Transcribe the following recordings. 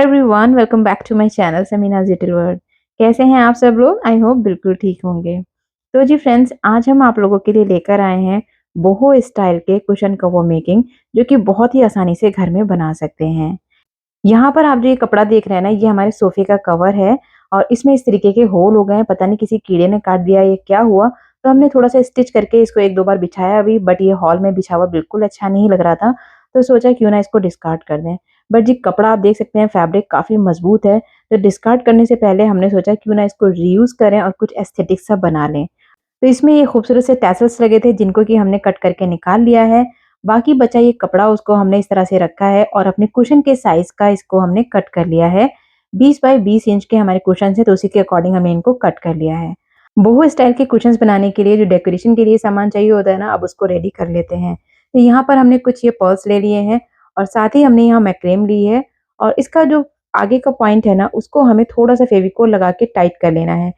Everyone, welcome back to my channel Sameena's little world. कैसे हैं आप सब लोग? आई होप बिल्कुल ठीक होंगे। तो जी फ्रेंड्स, आज हम आप लोगों के लिए लेकर आए हैं बोहो स्टाइल के कुशन कवर मेकिंग, जो कि बहुत ही आसानी से घर में बना सकते हैं। यहाँ पर आप जो ये कपड़ा देख रहे हैं ना, ये हमारे सोफे का कवर है और इसमें इस तरीके के होल हो गए हैं। पता नहीं किसी कीड़े ने काट दिया, ये क्या हुआ? तो हमने थोड़ा-सा स्टिच करके इसको 1-2 बार बिछाया अभी, बट ये हॉल में बिछा हुआ बिल्कुल अच्छा नहीं लग रहा था, तो सोचा क्यों ना इसको डिस्कार्ड कर दें। बट जी कपड़ा आप देख सकते हैं, फैब्रिक काफ़ी मज़बूत है, तो डिस्कार्ड करने से पहले हमने सोचा क्यों ना इसको रीयूज़ करें और कुछ एस्थेटिक सा बना लें। तो इसमें ये खूबसूरत से टैसल्स लगे थे जिनको कि हमने कट करके निकाल लिया है। बाकी बचा ये कपड़ा, उसको हमने इस तरह से रखा है और अपने कुशन के साइज़ का इसको हमने कट कर लिया है। 20 बाय 20 इंच के हमारे कुशन्स हैं, तो उसी के अकॉर्डिंग हमने इनको कट कर लिया है। बोहो स्टाइल के कुशन्स बनाने के लिए जो डेकोरेशन के लिए सामान चाहिए होता है ना, अब उसको रेडी कर लेते हैं। तो यहाँ पर हमने कुछ ये पर्ल्स ले लिए हैं और साथ ही हमने यहाँ मैक्रेम ली है और इसका जो आगे का पॉइंट है ना, उसको हमें थोड़ा-सा फेविकोल लगा के टाइट कर लेना है।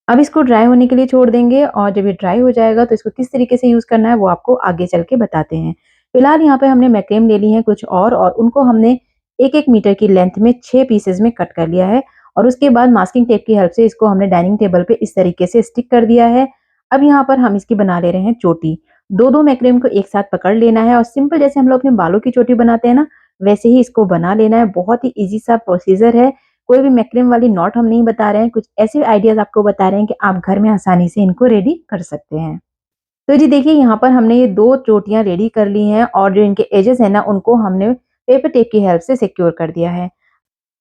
अब इसको ड्राई होने के लिए छोड़ देंगे और जब ये ड्राई हो जाएगा तो इसको किस तरीके से यूज़ करना है वो आपको आगे चल के बताते हैं। फिलहाल यहाँ पे हमने मैक्रेम ले ली है कुछ और उनको हमने 1-1 मीटर की लेंथ में 6 पीसेज़ में कट कर लिया है और उसके बाद मास्किंग टेप की हेल्प से इसको हमने डाइनिंग टेबल पे इस तरीके से स्टिक कर दिया है। अब यहाँ पर हम इसकी बना ले रहे हैं चोटी। 2-2 मैक्रेम को एक साथ पकड़ लेना है और सिंपल जैसे हम लोग अपने बालों की चोटी बनाते हैं ना, वैसे ही इसको बना लेना है। बहुत ही ईज़ी सा प्रोसीजर है। कोई भी मैक्रेम वाली नॉट हम नहीं बता रहे हैं, कुछ ऐसे आइडियाज़ आपको बता रहे हैं कि आप घर में आसानी से इनको रेडी कर सकते हैं। तो जी देखिए, यहाँ पर हमने ये 2 चोटियाँ रेडी कर ली हैं और जो इनके एजेस हैं ना, उनको हमने पेपर टेप की हेल्प से सिक्योर कर दिया है।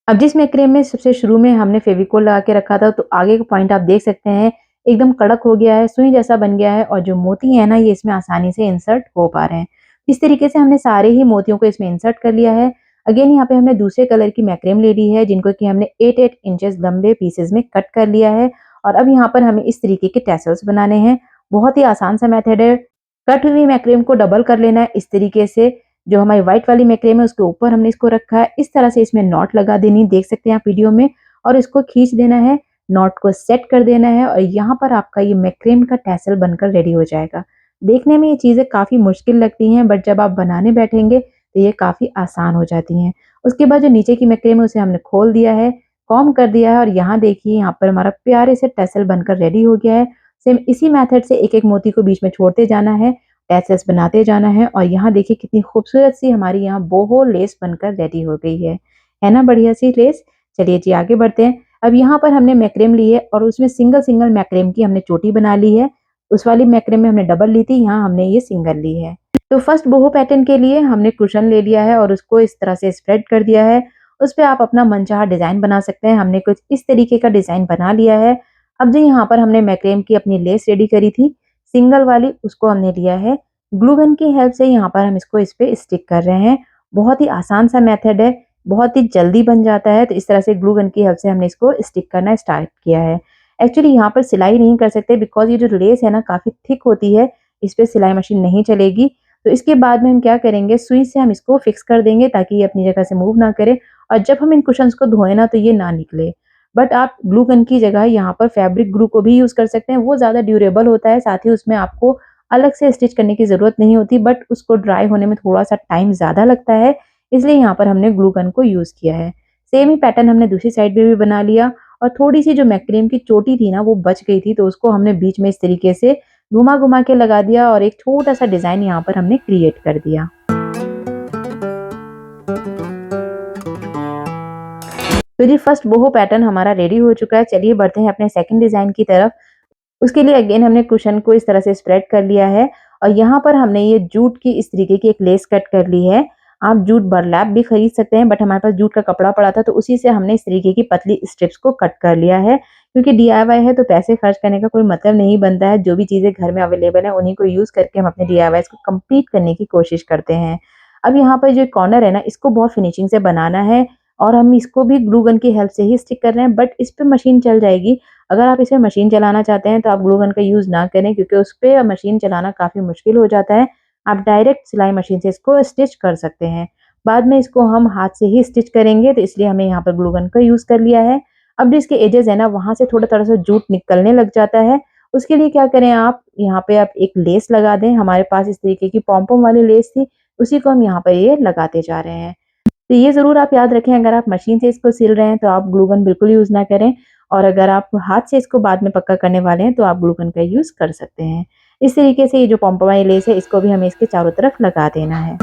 अब जिस मैक्रेम में सबसे शुरू में हमने फेविकोल लगा के रखा था, तो आगे का पॉइंट आप देख सकते हैं, एकदम कड़क हो गया है, सुई जैसा बन गया है और जो मोती है ना, ये इसमें आसानी से इंसर्ट हो पा रहे हैं। इस तरीके से हमने सारे ही मोतियों को इसमें इंसर्ट कर लिया है। अगेन यहाँ पे हमने दूसरे कलर की मैक्रेम ले ली है, जिनको कि हमने 8-8 इंचेस लंबे पीसेस में कट कर लिया है और अब यहाँ पर हमें इस तरीके के टैसल्स बनाने हैं। बहुत ही आसान सा मेथड है। कट हुई मैक्रेम को डबल कर लेना है इस तरीके से। जो हमारी व्हाइट वाली मैक्रेम है उसके ऊपर हमने इसको रखा है। इस तरह से इसमें नॉट लगा देनी, देख सकते हैं आप वीडियो में, और इसको खींच देना है, नॉट को सेट कर देना है और यहाँ पर आपका ये मैक्रेम का टैसल बनकर रेडी हो जाएगा। देखने में ये चीज़ें काफ़ी मुश्किल लगती हैं, बट जब आप बनाने बैठेंगे तो ये काफ़ी आसान हो जाती हैं। उसके बाद जो नीचे की मैक्रेम है उसे हमने खोल दिया है, कॉम्ब कर दिया है और यहाँ देखिए, यहाँ पर हमारा प्यारे से टैसल बनकर रेडी हो गया है। सेम इसी मेथड से एक-एक मोती को बीच में छोड़ते जाना है, टैसल्स बनाते जाना है और यहाँ देखिए कितनी खूबसूरत सी हमारी यहाँ बोहो लेस बनकर रेडी हो गई है ना बढ़िया सी लेस। चलिए जी आगे बढ़ते हैं। अब यहाँ पर हमने मैक्रेम ली है और उसमें सिंगल मैक्रेम की हमने चोटी बना ली है। उस वाली मैक्रेम में हमने डबल ली थी, यहाँ हमने ये सिंगल ली है। तो फर्स्ट बोहो पैटर्न के लिए हमने कुशन ले लिया है और उसको इस तरह से स्प्रेड कर दिया है। उस पे आप अपना मनचाहा डिजाइन बना सकते हैं। हमने कुछ इस तरीके का डिजाइन बना लिया है। अब जो यहाँ पर हमने मैक्रेम की अपनी लेस रेडी करी थी सिंगल वाली, उसको हमने लिया है। ग्लू गन की हेल्प से यहाँ पर हम इसको इस पे स्टिक कर रहे हैं। बहुत ही आसान सा मेथड है, बहुत ही जल्दी बन जाता है। तो इस तरह से ग्लू गन की हेल्प से हमने इसको स्टिक करना स्टार्ट किया है। एक्चुअली यहाँ पर सिलाई नहीं कर सकते बिकॉज़ ये जो लेस है ना काफ़ी थिक होती है, इस पे सिलाई मशीन नहीं चलेगी। तो इसके बाद में हम क्या करेंगे, सुई से हम इसको फिक्स कर देंगे ताकि ये अपनी जगह से मूव ना करे और जब हम इन कुशन्स को धोएँ ना तो ये ना निकले। बट आप ग्लू गन की जगह यहाँ पर फैब्रिक ग्लू को भी यूज़ कर सकते हैं, वो ज़्यादा ड्यूरेबल होता है, साथ ही उसमें आपको अलग से स्टिच करने की ज़रूरत नहीं होती, बट उसको ड्राई होने में थोड़ा-सा टाइम ज़्यादा लगता है, इसलिए यहाँ पर हमने ग्लू गन को यूज़ किया है। सेम ही पैटर्न हमने दूसरी साइड पे भी बना लिया और थोड़ी-सी जो मैक्रेम की चोटी थी ना वो बच गई थी, तो उसको हमने बीच में इस तरीके से घुमा-घुमा के लगा दिया और एक छोटा-सा डिज़ाइन यहाँ पर हमने क्रिएट कर दिया। तो जी फर्स्ट बोहो पैटर्न हमारा रेडी हो चुका है। चलिए बढ़ते हैं अपने सेकंड डिज़ाइन की तरफ। उसके लिए अगेन हमने कुशन को इस तरह से स्प्रेड कर लिया है और यहाँ पर हमने ये जूट की इस तरीके की एक लेस कट कर ली है। आप जूट बरलैप भी खरीद सकते हैं, बट हमारे पास जूट का कपड़ा पड़ा था तो उसी से हमने इस तरीके की पतली स्ट्रिप्स को कट कर लिया है। क्योंकि डीआईवाई है तो पैसे खर्च करने का कोई मतलब नहीं बनता है। जो भी चीज़ें घर में अवेलेबल है उन्हीं को यूज़ करके हम अपने डीआईवाईज़ को कंप्लीट करने की कोशिश करते हैं। अब यहाँ पर जो कॉर्नर है ना, इसको बहुत फिनिशिंग से बनाना है और हम इसको भी ग्लू गन की हेल्प से ही स्टिक कर रहे हैं, बट इस पे मशीन चल जाएगी। अगर आप इसमें मशीन चलाना चाहते हैं तो आप ग्लू गन का यूज़ ना करें, क्योंकि उस पे मशीन चलाना काफ़ी मुश्किल हो जाता है। आप डायरेक्ट सिलाई मशीन से इसको स्टिच कर सकते हैं। बाद में इसको हम हाथ से ही स्टिच करेंगे, तो इसलिए हमें यहाँ पर ग्लू गन का यूज़ कर लिया है। अब जो इसके एजेस है ना, वहाँ से थोड़ा-थोड़ा सा जूट निकलने लग जाता है। उसके लिए क्या करें, आप यहाँ पे आप एक लेस लगा दें। हमारे पास इस तरीके की पॉम-पॉम वाली लेस थी, उसी को हम यहाँ पर ये लगाते जा रहे हैं। तो ये ज़रूर आप याद रखें, अगर आप मशीन से इसको सिल रहे हैं तो आप ग्लू गन बिल्कुल यूज़ ना करें, और अगर आप हाथ से इसको बाद में पक्का करने वाले हैं तो आप ग्लू गन का यूज़ कर सकते हैं। इस तरीके से ये जो पॉम्पम लेस है इसको भी हमें इसके चारों तरफ लगा देना है।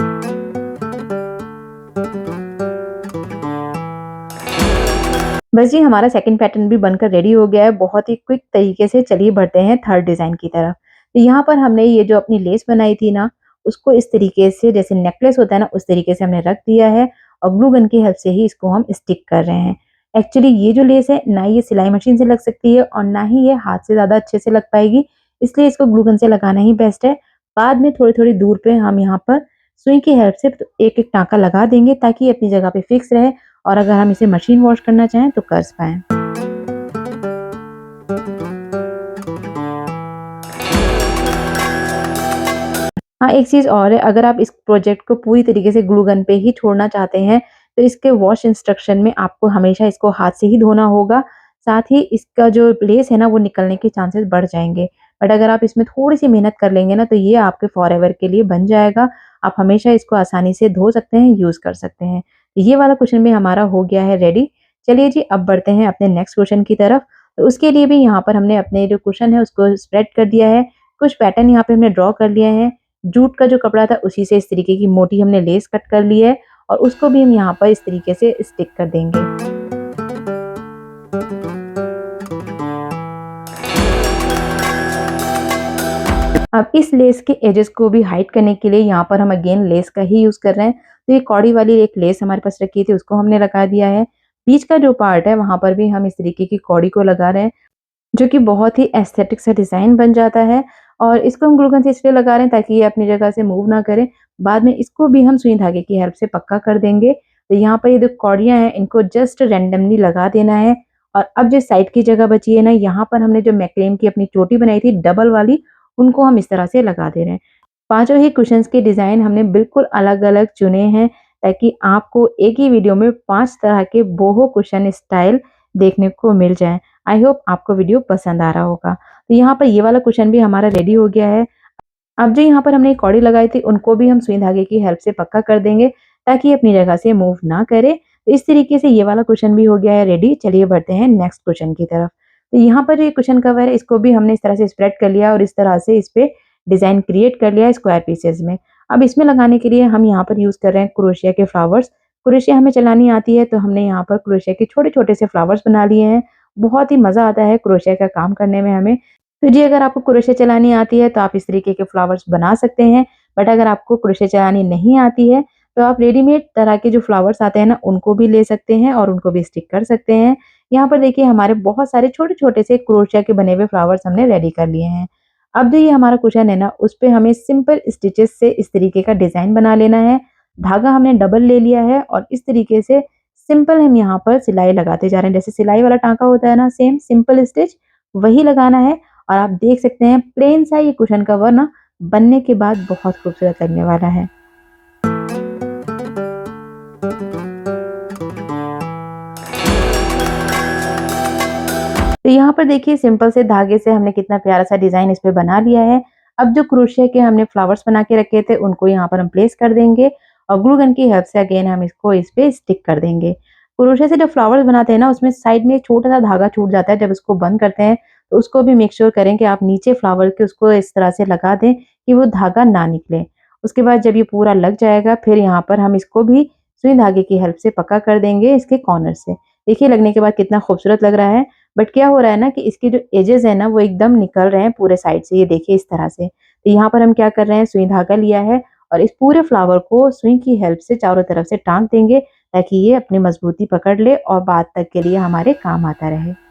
बस जी, हमारा सेकंड पैटर्न भी बनकर रेडी हो गया है बहुत ही क्विक तरीके से। चलिए बढ़ते हैं थर्ड डिज़ाइन की तरफ। तो यहाँ पर हमने ये जो अपनी लेस बनाई थी ना, उसको इस तरीके से जैसे नेकलेस होता है ना, उस तरीके से हमने रख दिया है और ग्लू गन की हेल्प से ही इसको हम स्टिक कर रहे हैं। एक्चुअली ये जो लेस है ना, ये सिलाई मशीन से लग सकती है और ना ही ये हाथ से ज़्यादा अच्छे से लग पाएगी, इसलिए इसको ग्लू गन से लगाना ही बेस्ट है। बाद में थोड़ी-थोड़ी दूर पे हम यहाँ पर सुई की हेल्प से एक-एक टाँका लगा देंगे ताकि ये अपनी जगह पे फिक्स रहे, और अगर हम इसे मशीन वॉश करना चाहें तो कर पाएँ। हाँ, एक चीज़ और है, अगर आप इस प्रोजेक्ट को पूरी तरीके से ग्लू गन पे ही छोड़ना चाहते हैं, तो इसके वॉश इंस्ट्रक्शन में आपको हमेशा इसको हाथ से ही धोना होगा। साथ ही इसका जो लेस है ना, वो निकलने के चांसेस बढ़ जाएँगे। बट अगर आप इसमें थोड़ी-सी मेहनत कर लेंगे ना, तो ये आपके फॉरएवर के लिए बन जाएगा। आप हमेशा इसको आसानी से धो सकते हैं, यूज़ कर सकते हैं। ये वाला कुशन भी हमारा हो गया है रेडी। चलिए जी, अब बढ़ते हैं अपने नेक्स्ट कुशन की तरफ। तो उसके लिए भी यहाँ पर हमने अपने जो कुशन है, उसको स्प्रेड कर दिया है। कुछ पैटर्न यहाँ पे हमने ड्रॉ कर लिए हैं। जूट का जो कपड़ा था उसी से इस तरीके की मोटी हमने लेस कट कर ली है और उसको भी हम यहाँ पर इस तरीके से स्टिक कर देंगे। अब इस लेस के एजेस को भी हाइड करने के लिए यहाँ पर हम अगेन लेस का ही यूज़ कर रहे हैं। तो ये कौड़ी वाली एक लेस हमारे पास रखी थी, उसको हमने लगा दिया है। बीच का जो पार्ट है वहाँ पर भी हम इस तरीके की कौड़ी को लगा रहे हैं, जो कि बहुत ही एस्थेटिक सा डिज़ाइन बन जाता है। और इसको हम ग्लू गन से इसलिए लगा रहे हैं ताकि ये अपनी जगह से मूव ना करे। बाद में इसको भी हम सुई धागे की हेल्प से पक्का कर देंगे। तो यहाँ पर ये जो कौड़ियाँ हैं इनको जस्ट रैंडमली लगा देना है। और अब जो साइड की जगह बची है ना, यहाँ पर हमने जो मैक्रेम की अपनी चोटी बनाई थी डबल वाली, उनको हम इस तरह से लगा दे रहे हैं। पाँचों ही कुशन्स के डिज़ाइन हमने बिल्कुल अलग-अलग चुने हैं ताकि आपको एक ही वीडियो में 5 तरह के बोहो कुशन स्टाइल देखने को मिल जाएँ। आई होप आपको वीडियो पसंद आ रहा होगा। तो यहाँ पर ये वाला कुशन भी हमारा रेडी हो गया है। अब जो यहाँ पर हमने कौड़ी लगाई थी उनको भी हम सुई धागे की हेल्प से पक्का कर देंगे ताकि ये अपनी जगह से मूव ना करे। तो इस तरीके से ये वाला कुशन भी हो गया है रेडी। चलिए बढ़ते हैं नेक्स्ट कुशन की तरफ। तो यहाँ पर जो ये कुशन कवर है इसको भी हमने इस तरह से स्प्रेड कर लिया और इस तरह से इस पे डिज़ाइन क्रिएट कर लिया है स्क्वायर पीसेस में। अब इसमें लगाने के लिए हम यहाँ पर यूज़ कर रहे हैं क्रोशिया के फ्लावर्स। क्रोशिया हमें चलानी आती है तो हमने यहाँ पर क्रोशिया के छोटे-छोटे से फ्लावर्स बना लिए हैं। बहुत ही मज़ा आता है क्रोशिया का काम करने में हमें। तो जी, अगर आपको क्रोशे चलानी आती है तो आप इस तरीके के फ्लावर्स बना सकते हैं। बट अगर आपको क्रोशे चलानी नहीं आती है तो आप रेडीमेड तरह के जो फ्लावर्स आते हैं ना, उनको भी ले सकते हैं और उनको भी स्टिक कर सकते हैं। यहाँ पर देखिए हमारे बहुत सारे छोटे-छोटे से क्रोशिया के बने हुए फ्लावर्स हमने रेडी कर लिए हैं। अब जो ये हमारा कुशन है ना, उस पे हमें सिंपल स्टिचेस से इस तरीके का डिज़ाइन बना लेना है। धागा हमने डबल ले लिया है और इस तरीके से सिंपल हम यहाँ पर सिलाई लगाते जा रहे हैं। जैसे सिलाई वाला टाँका होता है ना, सेम सिंपल स्टिच वही लगाना है। और आप देख सकते हैं प्लेन सा ये कुशन कवर ना बनने के बाद बहुत खूबसूरत लगने वाला है। तो यहाँ पर देखिए सिंपल से धागे से हमने कितना प्यारा सा डिजाइन इस पे बना लिया है। अब जो क्रोशिया के हमने फ्लावर्स बना के रखे थे उनको यहाँ पर हम प्लेस कर देंगे और ग्लू गन की हेल्प से अगेन हम इसको इस पे स्टिक कर देंगे। क्रोशिया से जब फ्लावर्स बनाते हैं ना, उसमें साइड में एक छोटा सा धागा छूट जाता है। जब इसको बंद करते हैं तो उसको भी मेक श्योर करें कि आप नीचे फ्लावर के उसको इस तरह से लगा दें कि वो धागा ना निकले। उसके बाद जब ये पूरा लग जाएगा फिर यहाँ पर हम इसको भी सुई धागे की हेल्प से पक्का कर देंगे इसके कॉर्नर से। देखिए लगने के बाद कितना खूबसूरत लग रहा है। बट क्या हो रहा है ना कि इसके जो एजेस है ना, वो एकदम निकल रहे हैं पूरे साइड से। ये देखिए इस तरह से। तो यहाँ पर हम क्या कर रहे हैं, सुई धागा लिया है और इस पूरे फ्लावर को सुई की हेल्प से चारों तरफ से टाँग देंगे ताकि ये अपनी मजबूती पकड़ ले और बाद तक के लिए हमारे काम आता रहे।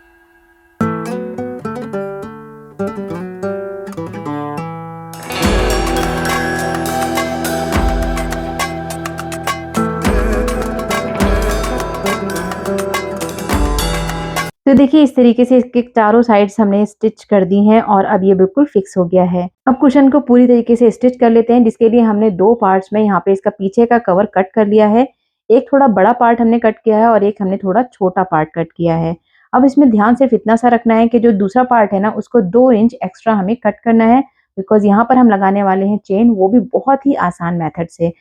तो देखिए इस तरीके से इसके चारों साइड्स हमने स्टिच कर दी हैं और अब ये बिल्कुल फिक्स हो गया है। अब कुशन को पूरी तरीके से स्टिच कर लेते हैं, जिसके लिए हमने 2 पार्ट्स में यहाँ पे इसका पीछे का कवर कट कर लिया है। एक थोड़ा बड़ा पार्ट हमने कट किया है और एक हमने थोड़ा छोटा पार्ट कट किया है। अब इसमें ध्यान सिर्फ इतना सा रखना है कि जो दूसरा पार्ट है ना, उसको 2 इंच एक्स्ट्रा हमें कट करना है, बिकॉज़ यहाँ पर हम लगाने वाले हैं चेन, वो भी बहुत ही आसान मेथड से।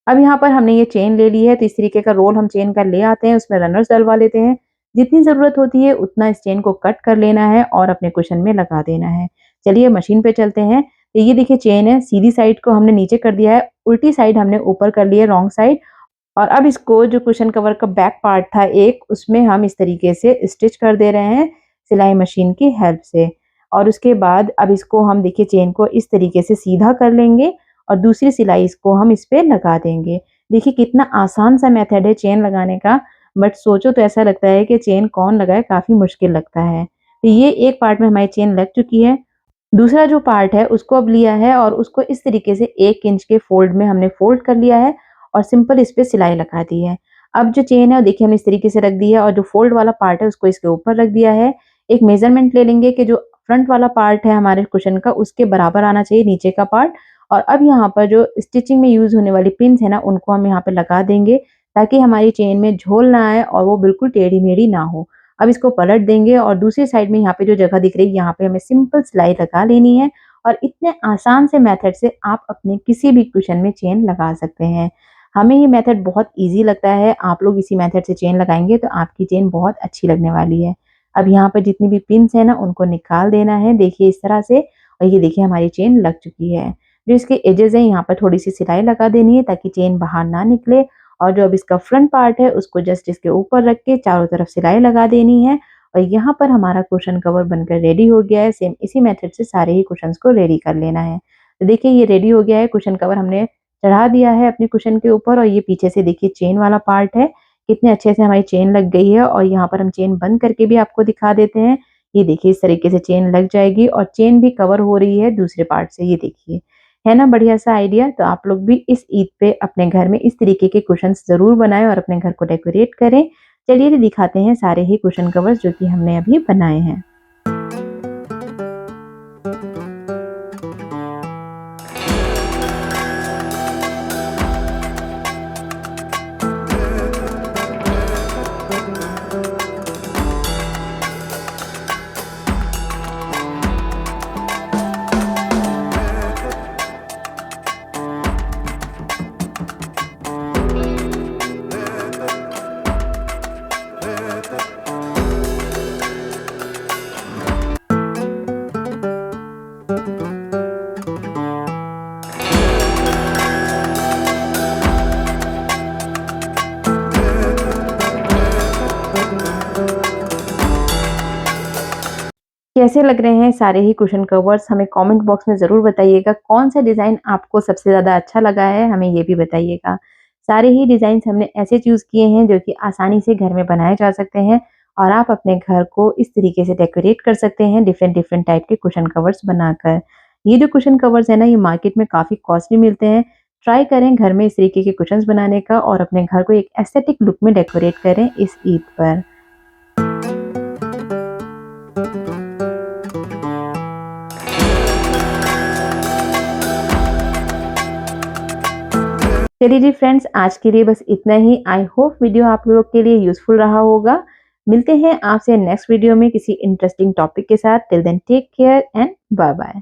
अब यहाँ पर हमने ये चेन ले ली है, तो इस तरीके का रोल हम चेन का ले आते हैं, उसमें रनर्स डलवा लेते हैं। जितनी ज़रूरत होती है उतना इस चेन को कट कर लेना है और अपने कुशन में लगा देना है। चलिए मशीन पे चलते हैं। तो ये देखिए चेन है, सीधी साइड को हमने नीचे कर दिया है, उल्टी साइड हमने ऊपर कर ली है, रॉन्ग साइड। और अब इसको जो कुशन कवर का बैक पार्ट था एक, उसमें हम इस तरीके से स्टिच कर दे रहे हैं सिलाई मशीन की हेल्प से। और उसके बाद अब इसको हम देखिए चेन को इस तरीके से सीधा कर लेंगे और दूसरी सिलाई इसको हम इस पे लगा देंगे। देखिए कितना आसान सा मेथड है चेन लगाने का, बट सोचो तो ऐसा लगता है कि चेन कौन लगाए, काफ़ी मुश्किल लगता है। तो ये एक पार्ट में हमारी चेन लग चुकी है। दूसरा जो पार्ट है उसको अब लिया है और उसको इस तरीके से 1 इंच के फोल्ड में हमने फोल्ड कर लिया है और सिंपल इस पे सिलाई लगा दी है। अब जो चेन है वो देखिए हमने इस तरीके से रख दी है और जो फोल्ड वाला पार्ट है उसको इसके ऊपर रख दिया है। एक मेजरमेंट ले लेंगे कि जो फ्रंट वाला पार्ट है हमारे कुशन का उसके बराबर आना चाहिए नीचे का पार्ट। और अब यहाँ पर जो स्टिचिंग में यूज़ होने वाली पिन्स है ना, उनको हम यहाँ पे लगा देंगे ताकि हमारी चेन में झोल ना आए और वो बिल्कुल टेढ़ी-मेढ़ी ना हो। अब इसको पलट देंगे और दूसरी साइड में यहाँ पे जो जगह दिख रही है यहाँ पे हमें सिंपल सिलाई लगा लेनी है और इतने आसान से मेथड से आप अपने किसी भी कुशन में चेन लगा सकते हैं। हमें ये मेथड बहुत ईज़ी लगता है, आप लोग इसी मेथड से चेन लगाएँगे तो आपकी चेन बहुत अच्छी लगने वाली है। अब यहाँ पर जितनी भी पिन्स हैं ना उनको निकाल देना है, देखिए इस तरह से। और ये देखिए हमारी चेन लग चुकी है। जो इसके एजेज़ हैं यहाँ पर थोड़ी-सी सिलाई लगा देनी है ताकि चेन बाहर ना निकले। और जो अब इसका फ्रंट पार्ट है उसको जस्ट इसके ऊपर रख के चारों तरफ सिलाई लगा देनी है। और यहाँ पर हमारा कुशन कवर बनकर रेडी हो गया है। सेम इसी मेथड से सारे ही कुशन्स को रेडी कर लेना है। तो देखिए ये रेडी हो गया है, कुशन कवर हमने चढ़ा दिया है अपने कुशन के ऊपर और ये पीछे से देखिए चेन वाला पार्ट है। कितने अच्छे से हमारी चेन लग गई है और यहाँ पर हम चेन बंद करके भी आपको दिखा देते हैं। ये देखिए इस तरीके से चेन लग जाएगी और चेन भी कवर हो रही है दूसरे पार्ट से, ये देखिए। है ना बढ़िया सा आइडिया? तो आप लोग भी इस ईद पे अपने घर में इस तरीके के कुशन्स ज़रूर बनाएँ और अपने घर को डेकोरेट करें। चलिए दिखाते हैं सारे ही कुशन कवर्स जो कि हमने अभी बनाए हैं। कैसे लग रहे हैं सारे ही कुशन कवर्स? हमें कमेंट बॉक्स में ज़रूर बताइएगा। कौन-सा डिज़ाइन आपको सबसे ज़्यादा अच्छा लगा है, हमें ये भी बताइएगा। सारे ही डिज़ाइन्स हमने ऐसे चूज़ किए हैं जो कि आसानी से घर में बनाए जा सकते हैं और आप अपने घर को इस तरीके से डेकोरेट कर सकते हैं डिफरेंट-डिफरेंट टाइप के कुशन कवर्स बनाकर। ये जो कुशन कवर्स हैं ना, ये मार्केट में काफ़ी कॉस्टली मिलते हैं। ट्राई करें घर में इस तरीके के कुशन्स बनाने का और अपने घर को एक एस्थेटिक लुक में डेकोरेट करें इस ईद पर। चलिए जी फ्रेंड्स, आज के लिए बस इतना ही। आई होप वीडियो आप लोगों के लिए यूज़फुल रहा होगा। मिलते हैं आपसे नेक्स्ट वीडियो में किसी इंटरेस्टिंग टॉपिक के साथ। Till then take care and bye bye.